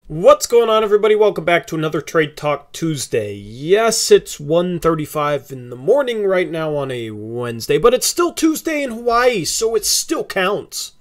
What's going on, everybody? Welcome back to another Trade Talk Tuesday. Yes, it's 1:35 in the morning right now on a Wednesday, but it's still Tuesday in Hawaii, so it still counts.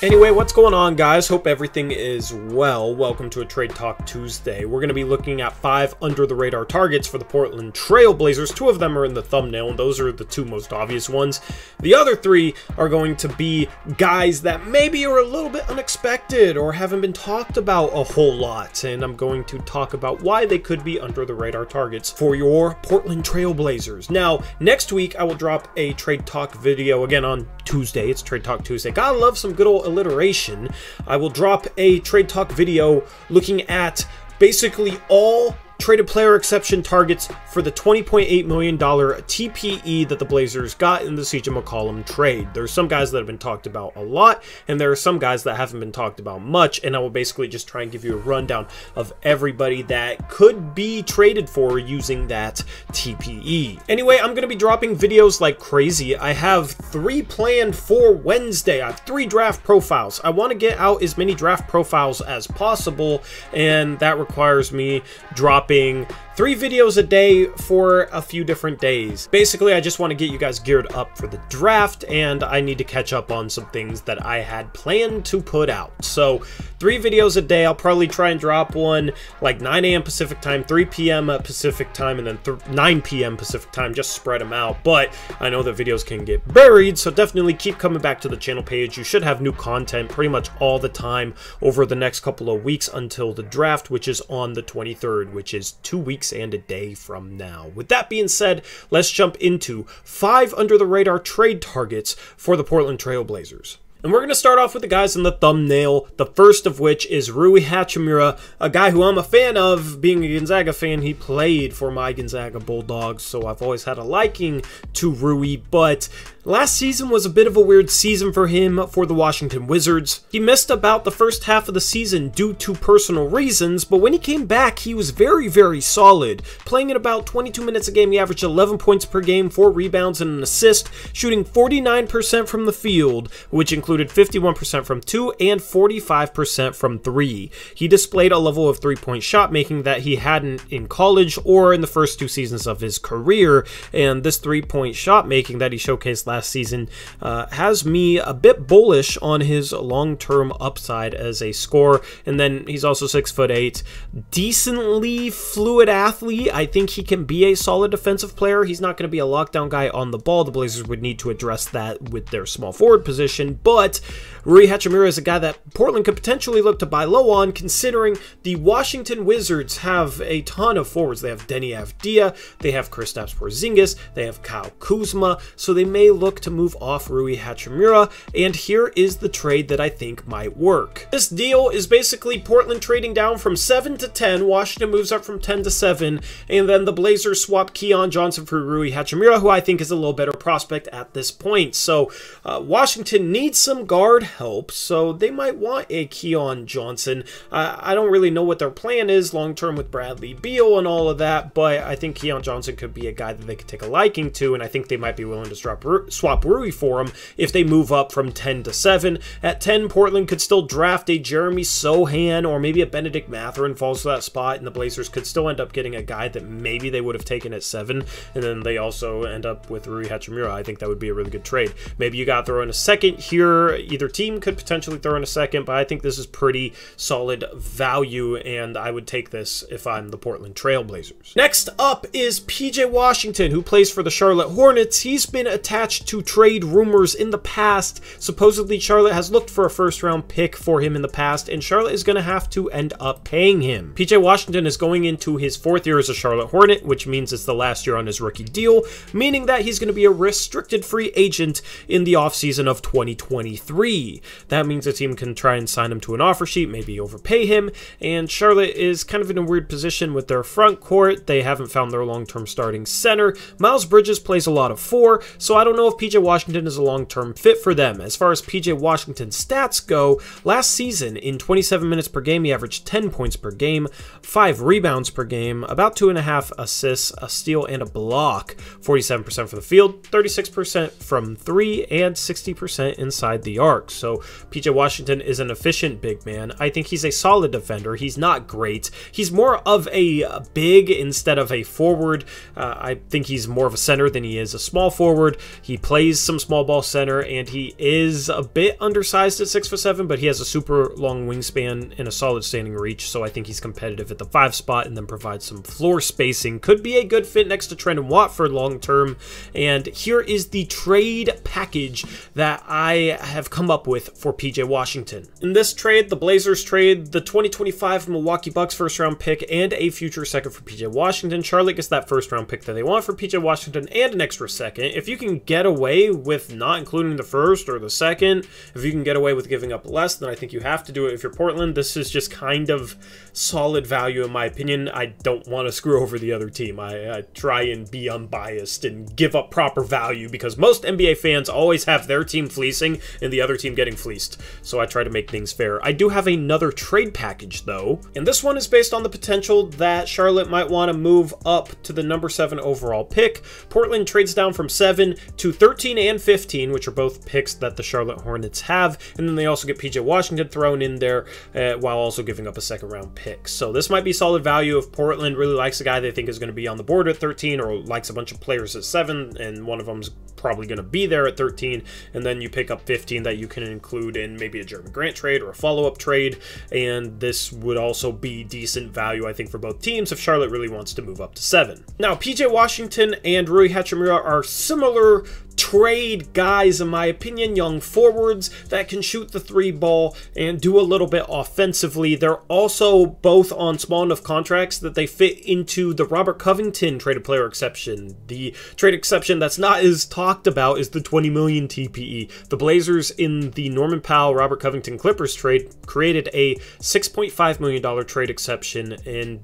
Anyway, what's going on, guys? Hope everything is well. Welcome to a Trade Talk Tuesday. We're going to be looking at 5 under-the-radar targets for the Portland Trail Blazers. 2 of them are in the thumbnail, and those are the 2 most obvious ones. The other 3 are going to be guys that maybe are a little bit unexpected or haven't been talked about a whole lot, and I'm going to talk about why they could be under-the-radar targets for your Portland Trail Blazers. Now, next week, I will drop a Trade Talk video again on Tuesday. It's Trade Talk Tuesday. Gotta love some good old alliteration. I will drop a Trade Talk video looking at basically all traded player exception targets for the $20.8 million TPE that the Blazers got in the CJ McCollum trade. There's some guys that have been talked about a lot, and there are some guys that haven't been talked about much, and I will basically just try and give you a rundown of everybody that could be traded for using that TPE. Anyway, I'm going to be dropping videos like crazy. I have 3 planned for Wednesday. I have 3 draft profiles. I want to get out as many draft profiles as possible, and that requires me dropping 3 videos a day for a few different days. Basically, I just want to get you guys geared up for the draft, and I need to catch up on some things that I had planned to put out. So 3 videos a day. I'll probably try and drop one like 9 a.m. Pacific time, 3 p.m. Pacific time, and then 9 p.m. Pacific time. Just spread them out. But I know that videos can get buried, so definitely keep coming back to the channel page. You should have new content pretty much all the time over the next couple of weeks until the draft, which is on the 23rd, which is 2 weeks and a day from now. With that being said, let's jump into 5 under-the-radar trade targets for the Portland Trail Blazers. And we're going to start off with the guys in the thumbnail, the first of which is Rui Hachimura, a guy who I'm a fan of. Being a Gonzaga fan, he played for my Gonzaga Bulldogs, so I've always had a liking to Rui, but last season was a bit of a weird season for him for the Washington Wizards. He missed about the first half of the season due to personal reasons, but when he came back, he was very, very solid. Playing in about 22 minutes a game, he averaged 11 points per game, 4 rebounds, and an assist, shooting 49% from the field, which included 51% from 2 and 45% from 3. He displayed a level of 3-point shot making that he hadn't in college or in the first 2 seasons of his career, and this 3-point shot making that he showcased last season has me a bit bullish on his long-term upside as a scorer. And then he's also 6'8", decently fluid athlete. I think he can be a solid defensive player. He's not going to be a lockdown guy on the ball. The Blazers would need to address that with their small forward position, but Rui Hachimura is a guy that Portland could potentially look to buy low on, considering the Washington Wizards have a ton of forwards. They have Denny Avdia, they have Kristaps Porzingis, they have Kyle Kuzma, so they may look to move off Rui Hachimura, and here is the trade that I think might work. This deal is basically Portland trading down from 7 to 10, Washington moves up from 10 to 7, and then the Blazers swap Keon Johnson for Rui Hachimura, who I think is a little better prospect at this point. So Washington needs some guard help, so they might want a Keon Johnson. I don't really know what their plan is long-term with Bradley Beal and all of that, but I think Keon Johnson could be a guy that they could take a liking to, and I think they might be willing to swap Rui for him if they move up from 10 to 7. At 10, Portland could still draft a Jeremy Sohan or maybe a Benedict Mathurin falls to that spot, and the Blazers could still end up getting a guy that maybe they would have taken at 7, and then they also end up with Rui Hachimura. I think that would be a really good trade. Maybe you got to throw in a second here. Either team could potentially throw in a second, but I think this is pretty solid value, and I would take this if I'm the Portland Trail Blazers. Next up is PJ Washington, who plays for the Charlotte Hornets. He's been attached to trade rumors in the past. Supposedly, Charlotte has looked for a first-round pick for him in the past, and Charlotte is going to have to end up paying him. PJ Washington is going into his 4th year as a Charlotte Hornet, which means it's the last year on his rookie deal, meaning that he's going to be a restricted free agent in the offseason of 2023. That means the team can try and sign him to an offer sheet, maybe overpay him, and Charlotte is kind of in a weird position with their front court. They haven't found their long-term starting center. Miles Bridges plays a lot of 4, so I don't know if PJ Washington is a long-term fit for them. As far as PJ Washington's stats go, last season in 27 minutes per game, he averaged 10 points per game, 5 rebounds per game, about 2.5 assists, a steal, and a block, 47% from the field, 36% from 3, and 60% inside the arc. So PJ Washington is an efficient big man. I think he's a solid defender. He's not great. He's more of a big instead of a forward. I think he's more of a center than he is a small forward. He plays some small ball center, and he is a bit undersized at 6'7", but he has a super long wingspan and a solid standing reach, so I think he's competitive at the 5 spot and then provides some floor spacing. Could be a good fit next to Trendon Watford long term. And here is the trade package that I have come up with for PJ Washington. In this trade, the Blazers trade the 2025 Milwaukee Bucks first round pick and a future second for PJ Washington. Charlotte gets that first round pick that they want for PJ Washington and an extra second. If you can get away with not including the first or the second, if you can get away with giving up less, then I think you have to do it. If you're Portland, this is just kind of solid value in my opinion. I don't want to screw over the other team. I try and be unbiased and give up proper value because most NBA fans always have their team fleecing and the other team getting fleeced. So I try to make things fair. I do have another trade package though, and this one is based on the potential that Charlotte might want to move up to the number 7 overall pick. Portland trades down from 7 to 13 and 15, which are both picks that the Charlotte Hornets have, and then they also get PJ Washington thrown in there while also giving up a second round pick. So this might be solid value if Portland really likes a guy they think is going to be on the board at 13, or likes a bunch of players at 7, and one of them's probably going to be there at 13, and then you pick up 15 that you can include in maybe a Jeremy Grant trade or a follow-up trade, and this would also be decent value, I think, for both teams if Charlotte really wants to move up to 7. Now, PJ Washington and Rui Hachimura are similar trade guys in my opinion, young forwards that can shoot the 3 ball and do a little bit offensively. They're also both on small enough contracts that they fit into the Robert Covington traded player exception. The trade exception that's not as talked about is the 20 million TPE. The Blazers in the Norman Powell Robert Covington Clippers trade created a $6.5 million trade exception, and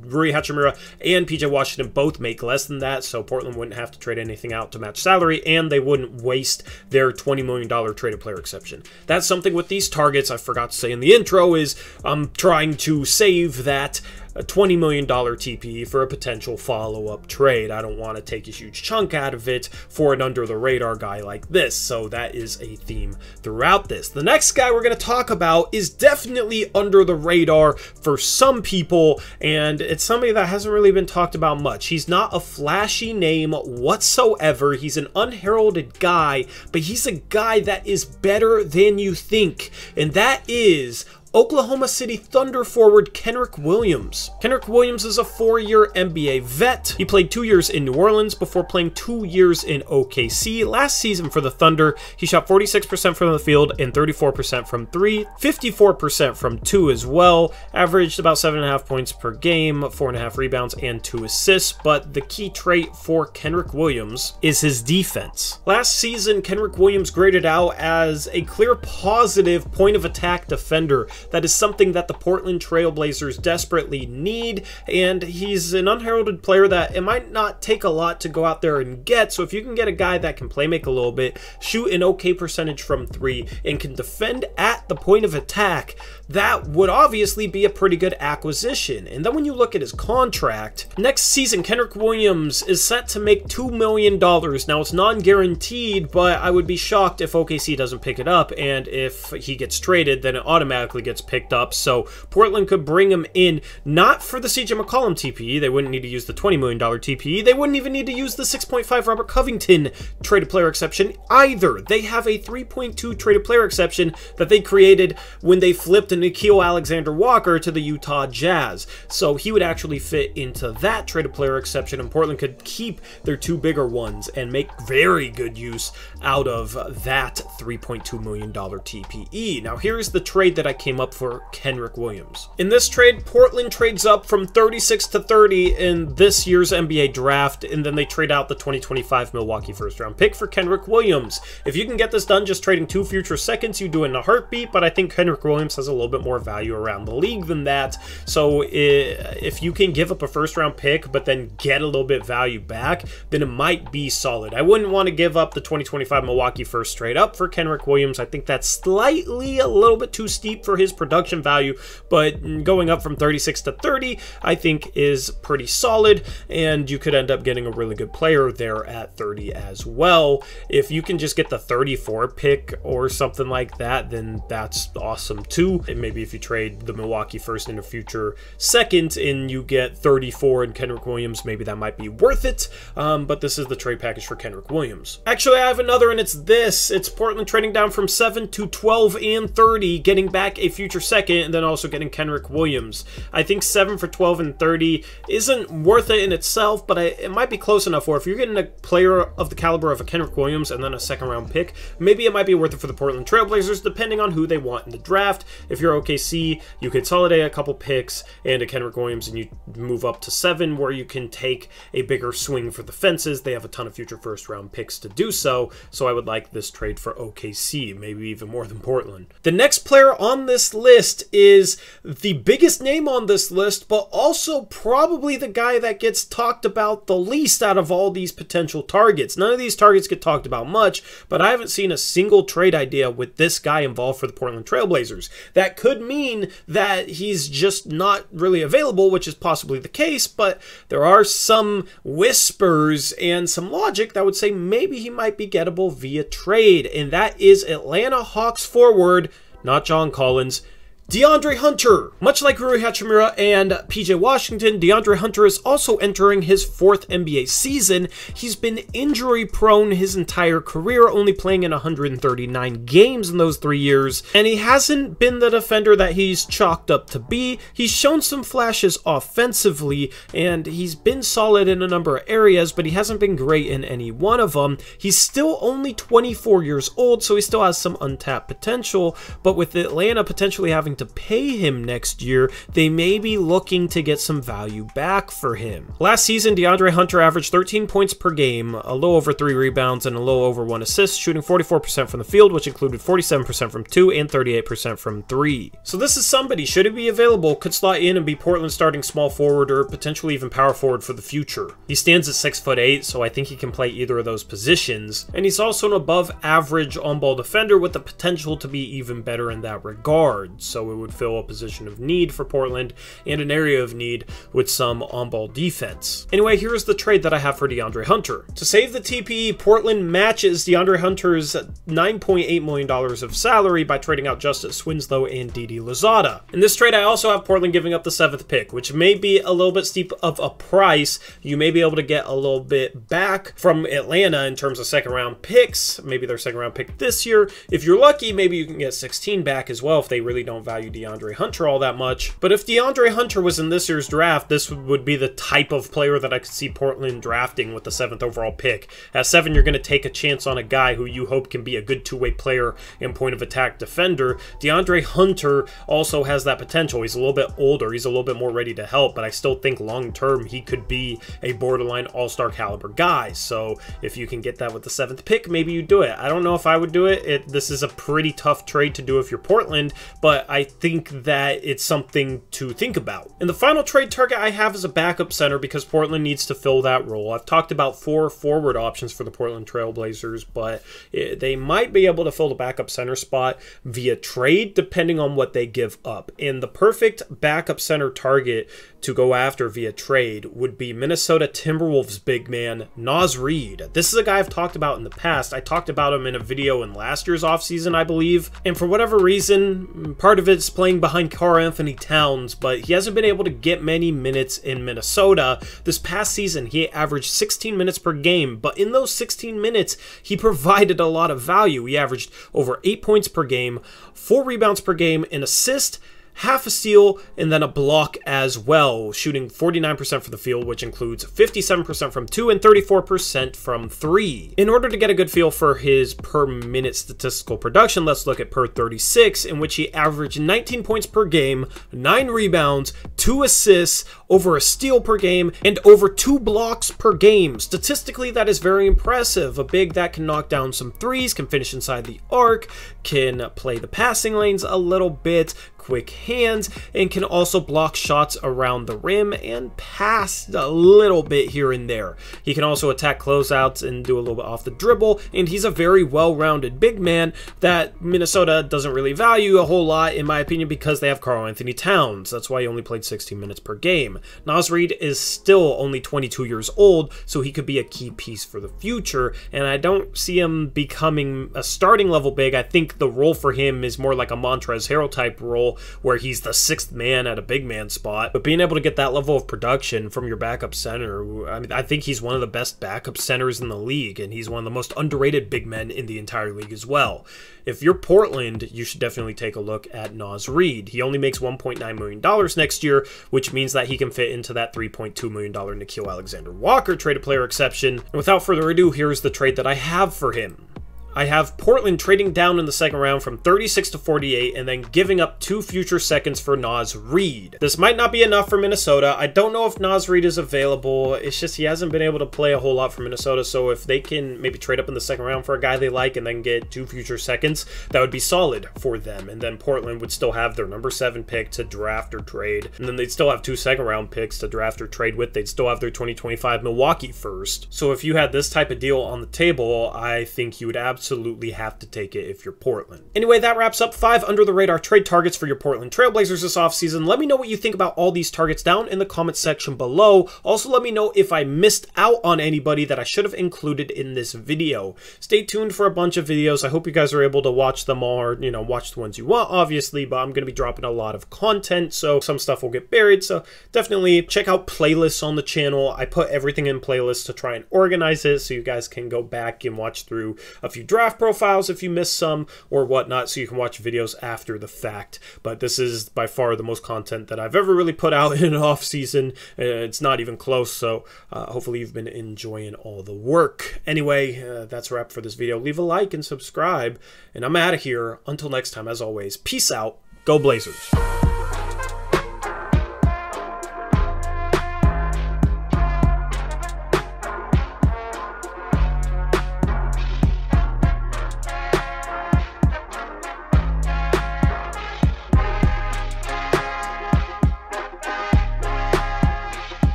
Rui Hachimura and PJ Washington both make less than that, so Portland wouldn't have to trade anything out to match salary, and they wouldn't waste their $20 million traded player exception. That's something with these targets I forgot to say in the intro is I'm trying to save that a $20 million TPE for a potential follow-up trade. I don't want to take a huge chunk out of it for an under-the-radar guy like this, so that is a theme throughout this. The next guy we're going to talk about is definitely under the radar for some people, and it's somebody that hasn't really been talked about much. He's not a flashy name whatsoever. He's an unheralded guy, but he's a guy that is better than you think, and that is Oklahoma City Thunder forward Kendrick Williams. Kendrick Williams is a 4-year NBA vet. He played 2 years in New Orleans before playing 2 years in OKC. Last season for the Thunder, he shot 46% from the field and 34% from 3, 54% from 2 as well, averaged about 7.5 points per game, 4.5 rebounds, and 2 assists, but the key trait for Kendrick Williams is his defense. Last season, Kendrick Williams graded out as a clear positive point of attack defender. That is something that the Portland Trail Blazers desperately need, and he's an unheralded player that it might not take a lot to go out there and get, so if you can get a guy that can play make a little bit, shoot an okay percentage from 3, and can defend at the point of attack, that would obviously be a pretty good acquisition. And then when you look at his contract, next season Kendrick Williams is set to make $2 million. Now it's non-guaranteed, but I would be shocked if OKC doesn't pick it up, and if he gets traded, then it automatically gets picked up. So Portland could bring him in, not for the CJ McCollum TPE. They wouldn't need to use the $20 million TPE. They wouldn't even need to use the 6.5 Robert Covington traded player exception either. They have a 3.2 traded player exception that they created when they flipped Nickeil Alexander-Walker to the Utah Jazz. So he would actually fit into that traded player exception, and Portland could keep their 2 bigger ones and make very good use out of that $3.2 million TPE. Now here's the trade that I came up for Kendrick Williams. In this trade, Portland trades up from 36 to 30 in this year's NBA draft, and then they trade out the 2025 Milwaukee first round pick for Kendrick Williams. If you can get this done just trading 2 future seconds, you do it in a heartbeat. steep, but I think Kendrick Williams has a little bit more value around the league than that. So if you can give up a first-round pick, but then get a little bit value back, then it might be solid. I wouldn't want to give up the 2025 Milwaukee first straight up for Kendrick Williams. I think that's slightly a little bit too steep for his production value, but going up from 36 to 30, I think is pretty solid, and you could end up getting a really good player there at 30 as well. If you can just get the 34 pick or something like that, then that's awesome too. And maybe if you trade the Milwaukee first in a future second and you get 34 and Kendrick Williams, maybe that might be worth it. But this is the trade package for Kendrick Williams. Actually, I have another, and it's this. It's Portland trading down from 7 to 12 and 30, getting back a future second, and then also getting Kendrick Williams. I think 7 for 12 and 30 isn't worth it in itself, but it might be close enough where if you're getting a player of the caliber of a Kendrick Williams and then a second-round pick, maybe it might be worth it for the Portland Trailblazers, depending on who they want in the draft. If you're OKC, you consolidate a couple picks and a Kendrick Williams, and you move up to 7, where you can take a bigger swing for the fences. They have a ton of future first-round picks to do so, so I would like this trade for OKC, maybe even more than Portland. The next player on this list is the biggest name on this list, but also probably the guy that gets talked about the least out of all these potential targets. None of these targets get talked about much, but I haven't seen a single trade idea with this guy involved for the Portland Trailblazers. That could mean that he's just not really available, which is possibly the case, but there are some whispers and some logic that would say maybe he might be gettable via trade, and that is Atlanta Hawks forward, not John Collins, DeAndre Hunter. Much like Rui Hachimura and PJ Washington, DeAndre Hunter is also entering his 4th NBA season. He's been injury prone his entire career, only playing in 139 games in those 3 years, and he hasn't been the defender that he's chalked up to be. He's shown some flashes offensively, and he's been solid in a number of areas, but he hasn't been great in any one of them. He's still only 24 years old, so he still has some untapped potential, but with Atlanta potentially having to pay him next year, they may be looking to get some value back for him. Last season, DeAndre Hunter averaged 13 points per game, a little over 3 rebounds, and a little over 1 assist, shooting 44% from the field, which included 47% from 2 and 38% from 3. So this is somebody, should he be available, could slot in and be Portland's starting small forward or potentially even power forward for the future. He stands at 6'8", so I think he can play either of those positions, and he's also an above average on-ball defender with the potential to be even better in that regard. So it would fill a position of need for Portland and an area of need with some on-ball defense. Anyway, here's the trade that I have for DeAndre Hunter. To save the TPE, Portland matches DeAndre Hunter's $9.8 million of salary by trading out Justice Winslow and Didi Louzada. In this trade, I also have Portland giving up the 7th pick, which may be a little bit steep of a price. You may be able to get a little bit back from Atlanta in terms of second-round picks, maybe their second-round pick this year. If you're lucky, maybe you can get 16 back as well if they really don't value DeAndre Hunter all that much. But if DeAndre Hunter was in this year's draft, this would be the type of player that I could see Portland drafting with the 7th overall pick. At 7, you're going to take a chance on a guy who you hope can be a good two-way player and point of attack defender. DeAndre Hunter also has that potential. He's a little bit older. He's a little bit more ready to help, but I still think long-term he could be a borderline all-star caliber guy. So if you can get that with the 7th pick, maybe you do it. I don't know if I would do it. This is a pretty tough trade to do if you're Portland, but I think that it's something to think about. And the final trade target I have is a backup center because Portland needs to fill that role. I've talked about 4 forward options for the Portland Trailblazers, but they might be able to fill the backup center spot via trade depending on what they give up. And the perfect backup center target to go after via trade would be Minnesota Timberwolves big man Naz Reid. This is a guy I've talked about in the past. I talked about him in a video in last year's offseason, I believe. And for whatever reason, part of it's playing behind Karl-Anthony Towns, but he hasn't been able to get many minutes in Minnesota. This past season, he averaged 16 minutes per game, but in those 16 minutes, he provided a lot of value. He averaged over 8 points per game, 4 rebounds per game, an assist, half a steal, and then a block as well, shooting 49% from the field, which includes 57% from 2 and 34% from 3. In order to get a good feel for his per minute statistical production, let's look at per 36, in which he averaged 19 points per game, 9 rebounds, 2 assists, over a steal per game, and over 2 blocks per game. Statistically, that is very impressive. A big that can knock down some threes, can finish inside the arc, can play the passing lanes a little bit, quick hands, and can also block shots around the rim and pass a little bit here and there. He can also attack closeouts and do a little bit off the dribble, and he's a very well-rounded big man that Minnesota doesn't really value a whole lot, in my opinion, because they have Karl-Anthony Towns. That's why he only played 16 minutes per game. Naz Reid is still only 22 years old, so he could be a key piece for the future, and I don't see him becoming a starting level big. I think the role for him is more like a Montrezl Harrell type role, where he's the 6th man at a big man spot. But being able to get that level of production from your backup center, I mean, I think he's one of the best backup centers in the league, and he's one of the most underrated big men in the entire league as well. If you're Portland, you should definitely take a look at Naz Reid. He only makes $1.9 million next year, which means that he can fit into that $3.2 million Nickeil Alexander-Walker traded player exception. And without further ado, here's the trade that I have for him. I have Portland trading down in the second round from 36 to 48 and then giving up 2 future seconds for Naz Reid. This might not be enough for Minnesota. I don't know if Naz Reid is available. It's just he hasn't been able to play a whole lot for Minnesota, so if they can maybe trade up in the second round for a guy they like and then get 2 future seconds, that would be solid for them. And then Portland would still have their number 7 pick to draft or trade, and then they'd still have 2 second round picks to draft or trade with. They'd still have their 2025 Milwaukee first. So if you had this type of deal on the table, I think you would absolutely have to take it if you're Portland. Anyway, that wraps up 5 under the radar trade targets for your Portland Trailblazers this offseason. Let me know what you think about all these targets down in the comments section below. Also, let me know if I missed out on anybody that I should have included in this video. Stay tuned for a bunch of videos. I hope you guys are able to watch them all, or, watch the ones you want, obviously, but I'm going to be dropping a lot of content, so some stuff will get buried, so definitely check out playlists on the channel. I put everything in playlists to try and organize it so you guys can go back and watch through a few draft profiles if you missed some or whatnot, so you can watch videos after the fact. But this is by far the most content that I've ever really put out in an off season. It's not even close, so hopefully you've been enjoying all the work. Anyway, that's a wrap for this video. Leave a like and subscribe, and I'm out of here. Until next time, as always, peace out. Go Blazers.